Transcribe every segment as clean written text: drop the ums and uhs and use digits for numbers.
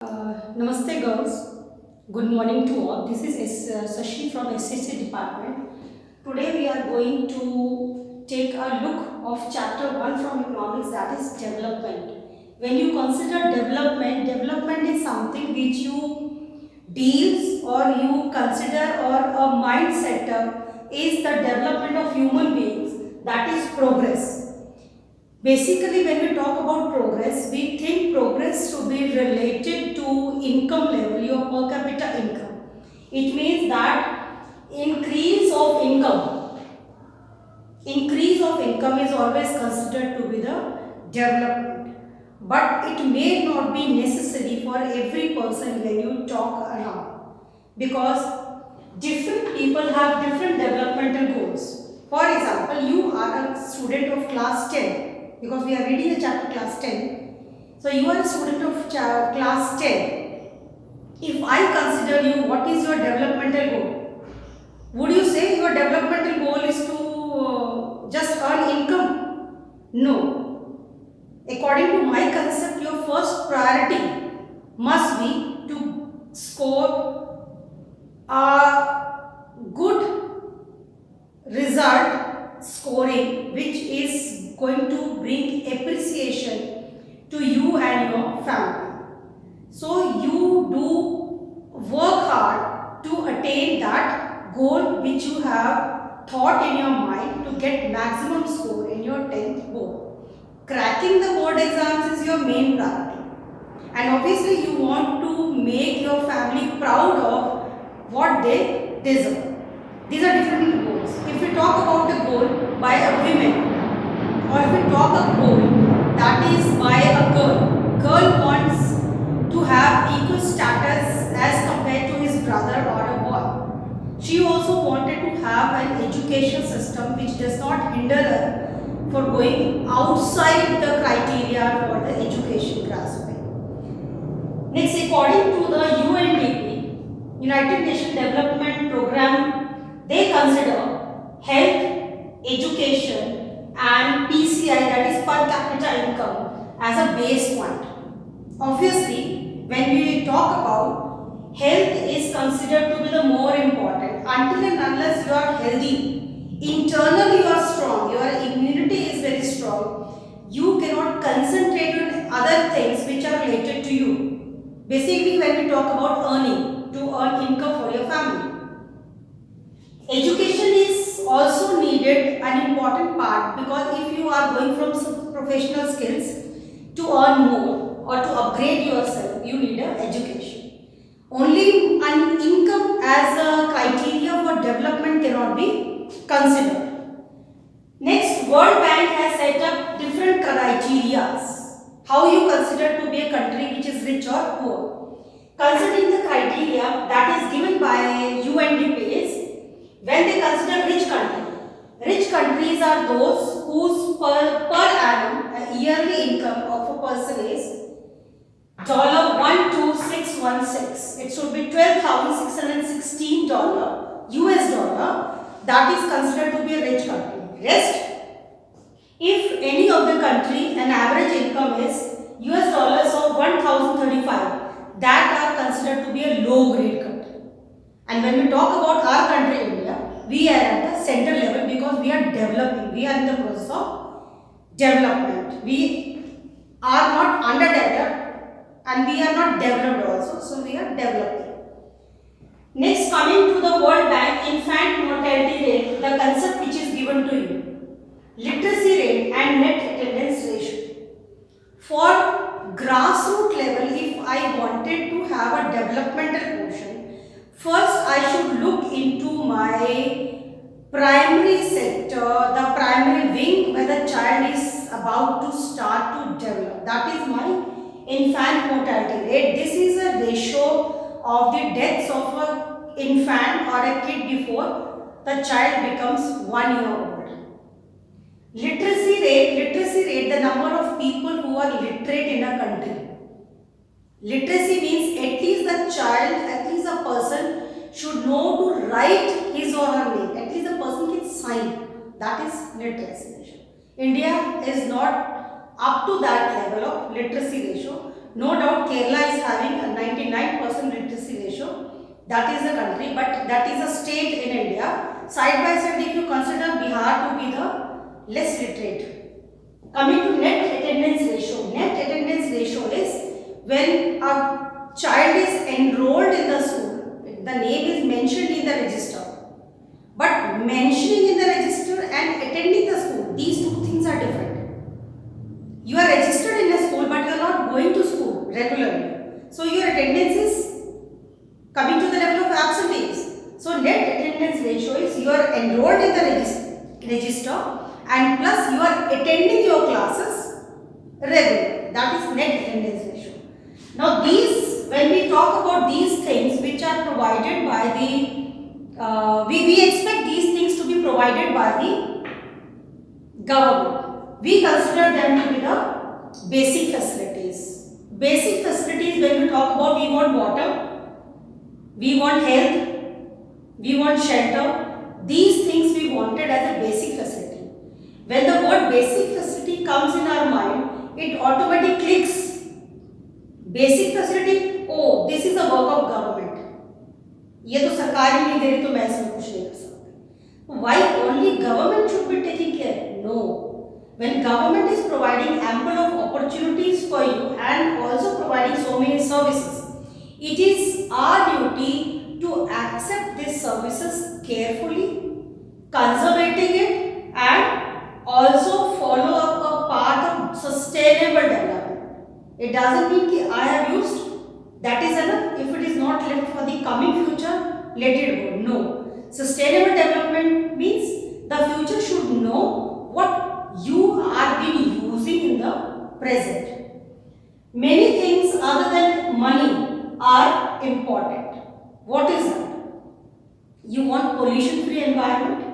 Namaste girls, good morning to all. This is Sashi from SSC department. Today we are going to take a look of chapter 1 from economics, that is development. When you consider development, development is something which you deals or you consider or a mind setup is the development of human beings, that is progress. Basically, when we talk about progress, we think progress to be related to income level, your per capita income. It means that increase of income is always considered to be the development. But it may not be necessary for every person when you talk around, because different people have different developmental goals. For example, you are a student of class 10, because we are reading the chapter class 10. So you are a student of class 10. If I consider you, what is your developmental goal? Would you say your developmental goal is to just earn income? No. According to my concept, your first priority must be to score a good result scoring, which is going to bring appreciation to you and your family. So you do work hard to attain that goal which you have thought in your mind, to get maximum score in your 10th board. Cracking the board exams is your main priority, and obviously you want to make your family proud of what they deserve. These are different goals. If we talk about a goal by a woman, or if we talk a goal that is by a girl wants to have equal status as compared to his brother or a boy. She also wanted to have an education system which does not hinder her for going outside the criteria for the education grasping. Next, according to the UNDP, United Nations Development Program, they consider health, education and PCI, that is per capita income, as a base point. Obviously, when we talk about health is considered to be the more important. Until and unless you are healthy, internally you are strong, your immunity is very strong, you cannot concentrate on other things which are related to you. Basically, when we talk about earning, to earn income for your family. Education is also needed, an important part, because if you are going from some professional skills to earn more or to upgrade yourself, you need an education. Only an income as a criteria for development cannot be considered. Next, World Bank has set up different criteria how you consider to be a country which is rich or poor. Considering the criteria that is given by UNDP, when they consider rich countries are those whose per annum yearly income of a person is $12616. It should be $12,616 US dollar. That is considered to be a rich country. Rest, if any of the country an average income is US dollars of 1035, that are considered to be a low grade country. And when we talk about our country India, we are at the center level because we are developing. We are in the process of development. We are not underdeveloped and we are not developed also. So we are developing. Next, coming to the World Bank infant mortality rate, the concept which is given to you. Literacy rate and net attendance ratio. For grassroots level, if I wanted to have a developmental portion, first I should look into my primary sector, the primary wing where the child is about to start to develop. That is my infant mortality rate. This is a ratio of the deaths of an infant or a kid before the child becomes 1 year old. Literacy rate, the number of people who are literate in a country. Literacy means at least the child, at least a person should know to write his or her name. At least the person can sign. That is literacy. India is not up to that level of literacy ratio. No doubt Kerala is having a that is the country, but that is a state in India. Side by side, if you consider Bihar to be the less literate. Coming to net attendance ratio. Net attendance ratio is when a child is enrolled in the school, the name is mentioned in the register. But mentioning in the register and attending the school, these two things are different. You are registered in a school, but you are not going to school regularly. So your attendance is coming to the level of absentees. So net attendance ratio is you are enrolled in the register and plus you are attending your classes regularly. That is net attendance ratio. Now these, when we talk about these things which are provided by the, we expect these things to be provided by the government. We consider them to be the basic facilities. Basic facilities, when we talk about, we want water, we want health, we want shelter. These things we wanted as a basic facility. When the word basic facility comes in our mind, it automatically clicks. Basic facility, oh, this is a work of government. ये तो सरकार ही नहीं दे रही तो मैं इसमें कुछ नहीं कर सकती. Why only government should be taking care? No. When government is providing ample of opportunities for you and also providing so many services, it is our duty to accept these services carefully, conservating it, and also follow up a path of sustainable development. It doesn't mean that I have used, that is enough. If it is not left for the coming future, let it go. No. Sustainable development means the future should know what you are being using in the present. Many things other than money are important. What is that? You want pollution-free environment.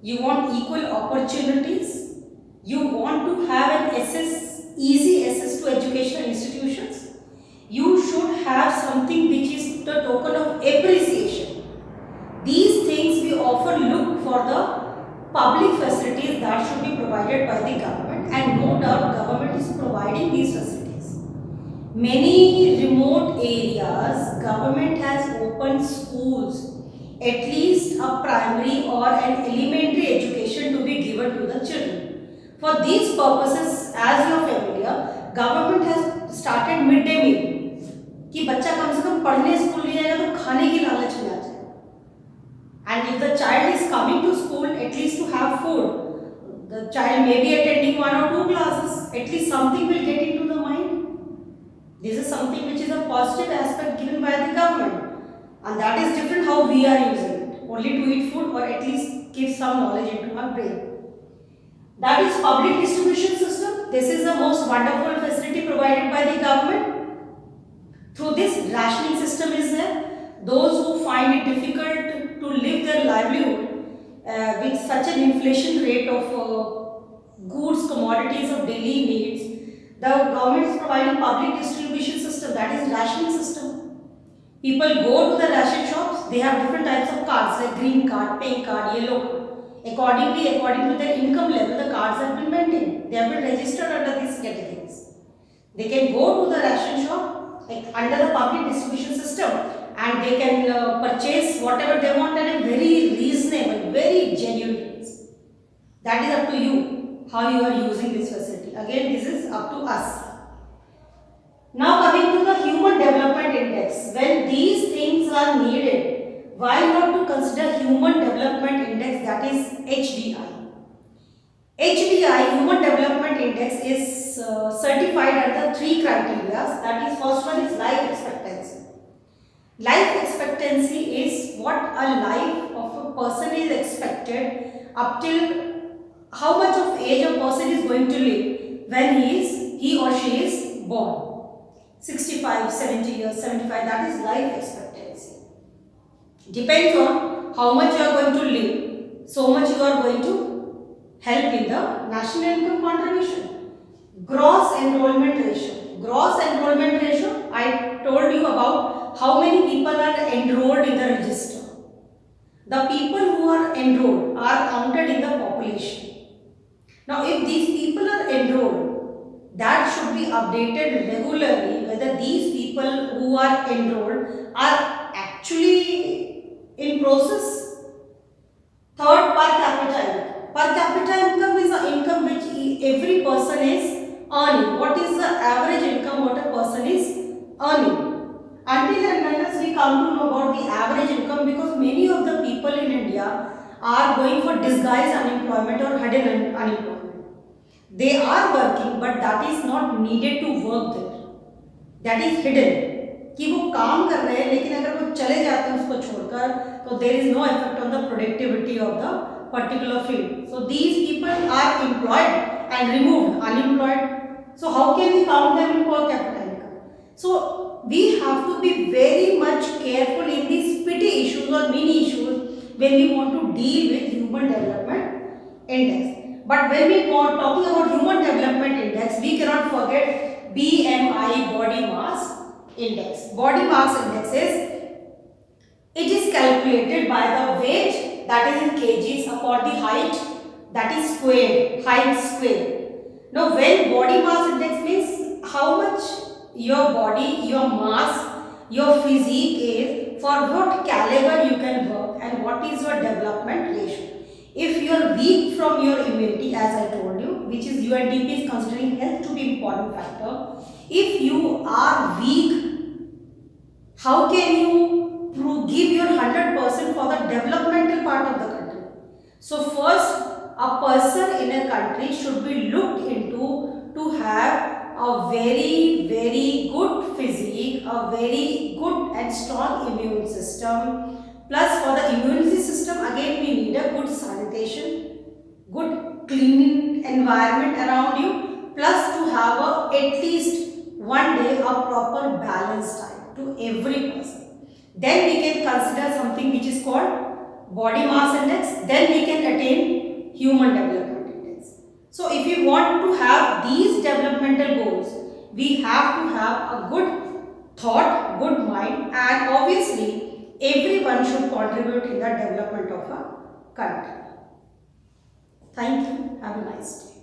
You want equal opportunities. You want to have an easy access to educational institutions. You should have something which is the token of appreciation. These things we often look for the public facilities that should be provided by the government, and no doubt government is providing these facilities. Many remote areas, government has opened schools, at least a primary or an elementary education to be given to the children. For these purposes, as you are familiar, government has started midday meal कि बच्चा कम से कम पढ़ने school नहीं जाएगा तो खाने की लालच में आ जाए. And if the child is coming to school, at least to have food, the child may be attending 1 or 2 classes, at least something will get into the mind. This is something which is a positive aspect given by the government, and that is different how we are using it, only to eat food or at least give some knowledge into our brain. That is public distribution system. This is the most wonderful facility provided by the government. Through this, rationing system is there. Those who find it difficult to live their livelihood with such an inflation rate of goods, commodities of daily needs, the government is providing public distribution system, that is rationing system. People go to the ration shops, they have different types of cards like green card, pink card, yellow card. Accordingly, according to their income level, the cards have been maintained. They have been registered under these categories. They can go to the ration shop under the public distribution system, and they can purchase whatever they want at a very reasonable, very genuine price. That is up to you, how you are using this facility. Again, this is up to us. Now coming to the Human Development Index. When these things are needed, why not to consider Human Development Index, that is HDI. HDI, Human Development Index, is certified under 3 criteria. That is, first one is life expectancy. Life expectancy is what a life of a person is expected up till how much of age a person is going to live when he or she is born. 65, 70 years, 75, that is life expectancy. Depends on how much you are going to live, so much you are going to help in the national income contribution. Gross enrollment ratio. Gross enrollment ratio, I told you about how many people are enrolled in the register. The people who are enrolled are counted in the population. Now, if these people are enrolled, that should be updated regularly whether these people who are enrolled are actually in process. Third, per capita income. Per capita income is the income which every person is earning. What is the average income what a person is earning? Until and unless we come to know about the average income, because many of the people in India are going for disguised unemployment or hidden unemployment. They are working but that is not needed to work there. That is hidden. कि वो काम कर रहे हैं लेकिन अगर वो चले जाते हैं उसको छोड़कर तो there is no effect on the productivity of the particular field. So these people are employed and removed unemployed. So how can we count them in per capita income? So we have to be very much careful in these petty issues or mini issues when we want to deal with human development index. But when we are talking about human development index, we cannot forget BMI, body mass index. Body mass index it is calculated by the weight that is in kgs upon the height that is square, height square. Now when body mass index means how much your body, your mass, your physique is, for what caliber you can work and what is your development ratio. If you are weak from your immunity, as I told you, which is UNDP is considering health to be important factor. If you are weak, how can you give your 100% for the developmental part of the country? So first, a person in a country should be looked into to have a very good physique, a very good and strong immune system. Plus for the immunity system again we need a good sanitation, good cleaning environment around you, plus to have at least one day a proper balanced diet to every person. Then we can consider something which is called body mass index. Then we can attain human development index. So if you want to have these developmental goals, we have to have a good thought, good mind, and obviously everyone should contribute in the development of a country. Thank you. Have a nice day.